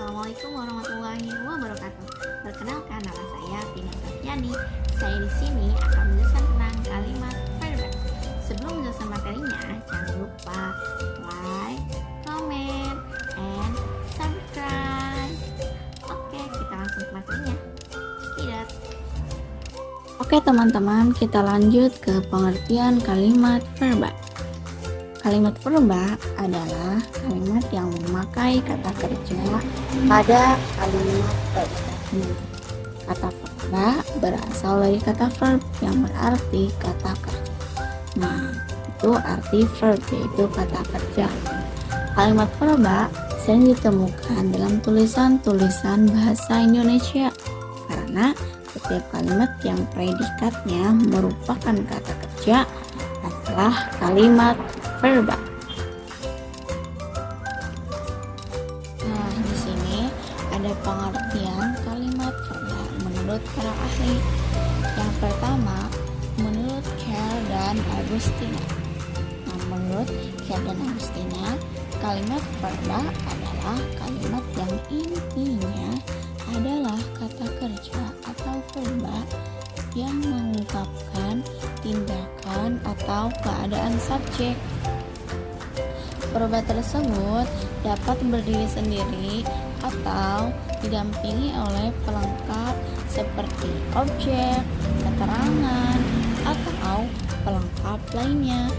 Assalamualaikum warahmatullahi wabarakatuh. Perkenalkan, nama saya Tina Tafiani. Saya di sini akan menjelaskan tentang kalimat verba. Sebelum menjelaskan materinya, jangan lupa like, comment, and subscribe. Oke, kita langsung ke materinya. Cikidat. Oke teman-teman, kita lanjut ke pengertian kalimat verba. Kalimat verba adalah kalimat yang memakai kata kerja pada kalimat predikat. Kata verba berasal dari kata verb yang berarti kata kerja. Nah, itu arti verb, yaitu kata kerja. Kalimat verba sering ditemukan dalam tulisan-tulisan bahasa Indonesia karena setiap kalimat yang predikatnya merupakan kata kerja adalah kalimat verba. Nah, di sini ada pengertian kalimat verba menurut para ahli. Yang pertama, menurut Kerr dan Agustina. Nah, menurut Kerr dan Agustina, kalimat verba adalah kalimat yang intinya adalah kata kerja atau verba yang mengungkapkan tindakan atau keadaan subjek. Verba tersebut dapat berdiri sendiri atau didampingi oleh pelengkap seperti objek, keterangan, atau pelengkap lainnya.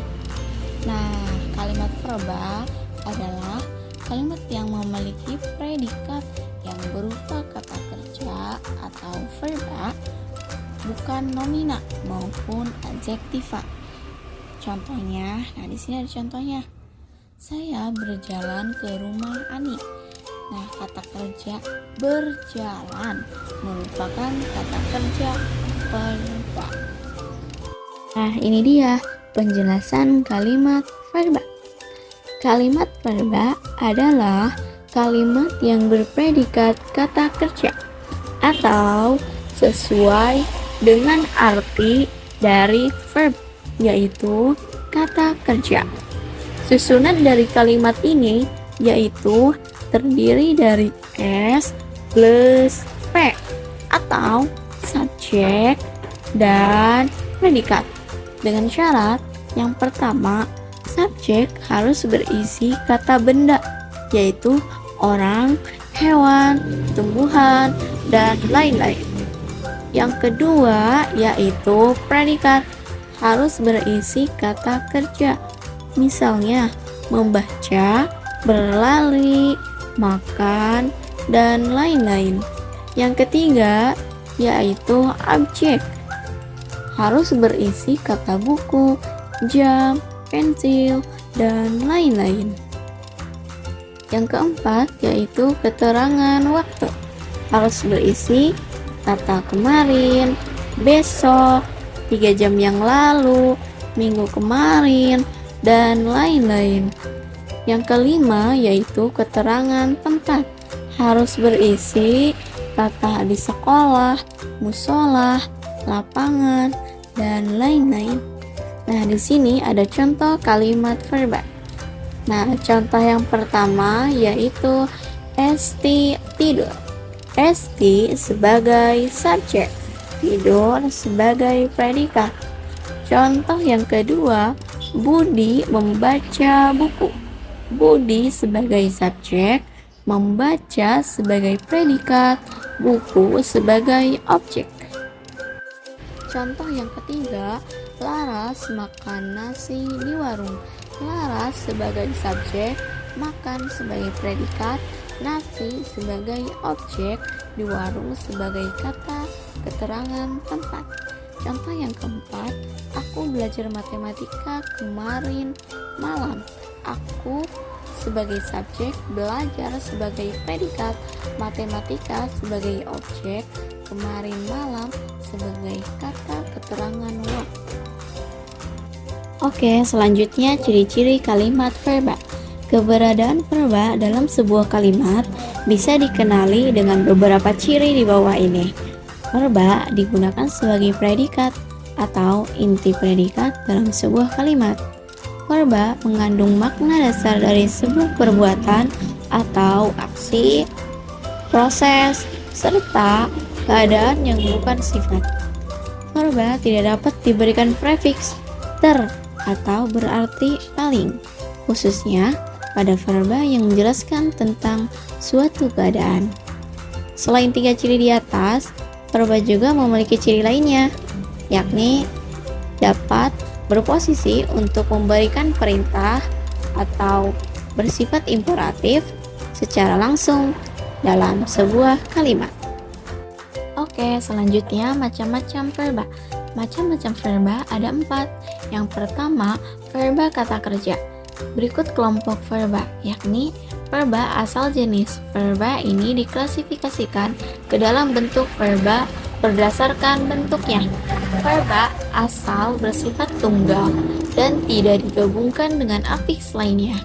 Nah, kalimat verba adalah kalimat yang memiliki predikat yang berupa kata kerja atau verba, bukan nomina maupun adjektiva. Contohnya, nah di sini ada contohnya. Saya berjalan ke rumah Ani. Nah, kata kerja berjalan merupakan kata kerja verba. Nah, ini dia penjelasan kalimat verba. Kalimat verba adalah kalimat yang berpredikat kata kerja atau sesuai dengan arti dari verb, yaitu kata kerja. Susunan dari kalimat ini yaitu terdiri dari S plus P atau subjek dan predikat. Dengan syarat yang pertama, subjek harus berisi kata benda, yaitu orang, hewan, tumbuhan, dan lain-lain. Yang kedua yaitu predikat harus berisi kata kerja, misalnya membaca, berlari, makan, dan lain-lain. Yang ketiga yaitu objek harus berisi kata buku, jam, pensil, dan lain-lain. Yang keempat yaitu keterangan waktu harus berisi kata kemarin, besok, 3 jam yang lalu, minggu kemarin, dan lain-lain. Yang kelima yaitu keterangan tempat harus berisi kata di sekolah, musola, lapangan, dan lain-lain. Nah, di sini ada contoh kalimat verba. Nah, contoh yang pertama yaitu Esti tidur. Esti sebagai subjek, tidur sebagai predikat. Contoh yang kedua, Budi membaca buku. Budi sebagai subjek, membaca sebagai predikat, buku sebagai objek. Contoh yang ketiga, Laras makan nasi di warung. Laras sebagai subjek, makan sebagai predikat, nasi sebagai objek, di warung sebagai kata keterangan tempat. Contoh yang keempat, aku belajar matematika kemarin malam. Aku sebagai subjek, belajar sebagai predikat, matematika sebagai objek, kemarin malam sebagai kata keterangan waktu. Oke, selanjutnya ciri-ciri kalimat verba. Keberadaan verba dalam sebuah kalimat bisa dikenali dengan beberapa ciri di bawah ini. Verba digunakan sebagai predikat atau inti predikat dalam sebuah kalimat. Verba mengandung makna dasar dari sebuah perbuatan atau aksi proses, serta keadaan yang bukan sifat. Verba tidak dapat diberikan prefiks ter atau berarti paling, khususnya pada verba yang menjelaskan tentang suatu keadaan. Selain 3 ciri di atas, verba juga memiliki ciri lainnya, yakni dapat berposisi untuk memberikan perintah atau bersifat imperatif secara langsung dalam sebuah kalimat. Oke, selanjutnya macam-macam verba. Macam-macam verba ada 4. Yang pertama, verba kata kerja. Berikut kelompok verba, yakni verba asal jenis. Verba ini diklasifikasikan ke dalam bentuk verba berdasarkan bentuknya. Verba asal bersifat tunggal dan tidak digabungkan dengan afiks lainnya.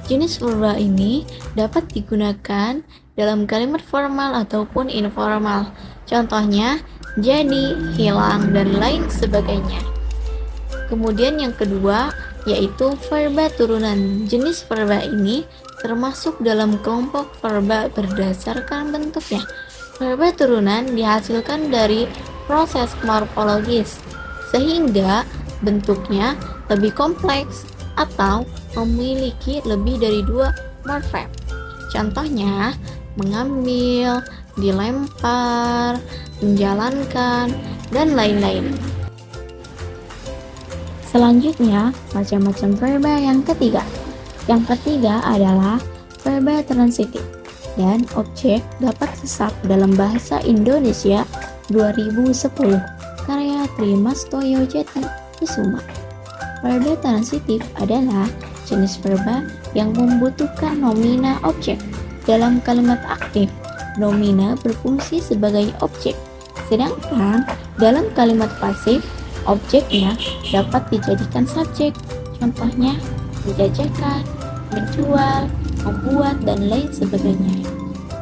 Jenis verba ini dapat digunakan dalam kalimat formal ataupun informal. Contohnya, jadi, hilang, dan lain sebagainya. Kemudian yang kedua, yaitu verba turunan. Jenis verba ini termasuk dalam kelompok verba berdasarkan bentuknya. Verba turunan dihasilkan dari proses morfologis, sehingga bentuknya lebih kompleks atau memiliki lebih dari 2 morfem. Contohnya, mengambil, dilempar, menjalankan, dan lain-lain. Selanjutnya, macam-macam verba yang ketiga. Yang ketiga adalah verba transitif dan objek dapat sesat dalam bahasa Indonesia 2010, karya Trimastoyo Jati Kusuma. Verba transitif adalah jenis verba yang membutuhkan nomina objek dalam kalimat aktif. Nomina berfungsi sebagai objek, sedangkan dalam kalimat pasif, objeknya dapat dijadikan subjek. Contohnya, menjajakan, menjual, membuat, dan lain sebagainya.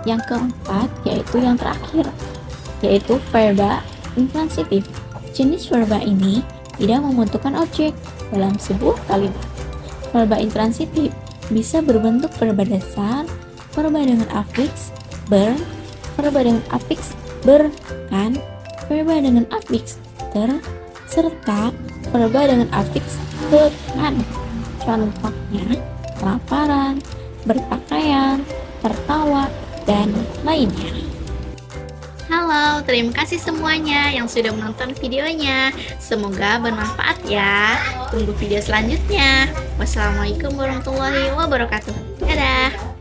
Yang keempat, yaitu yang terakhir, yaitu verba intransitif. Jenis verba ini tidak membutuhkan objek dalam sebuah kalimat. Verba intransitif bisa berbentuk verba dasar, verba dengan afiks ber, verba dengan afiks ber, kan, verba dengan afiks ter, serta verba dengan afiks ke, kan. Contohnya, kelaparan, berpakaian, tertawa, dan lainnya. Halo, terima kasih semuanya yang sudah menonton videonya. Semoga bermanfaat ya. Tunggu video selanjutnya. Wassalamualaikum warahmatullahi wabarakatuh. Dadah.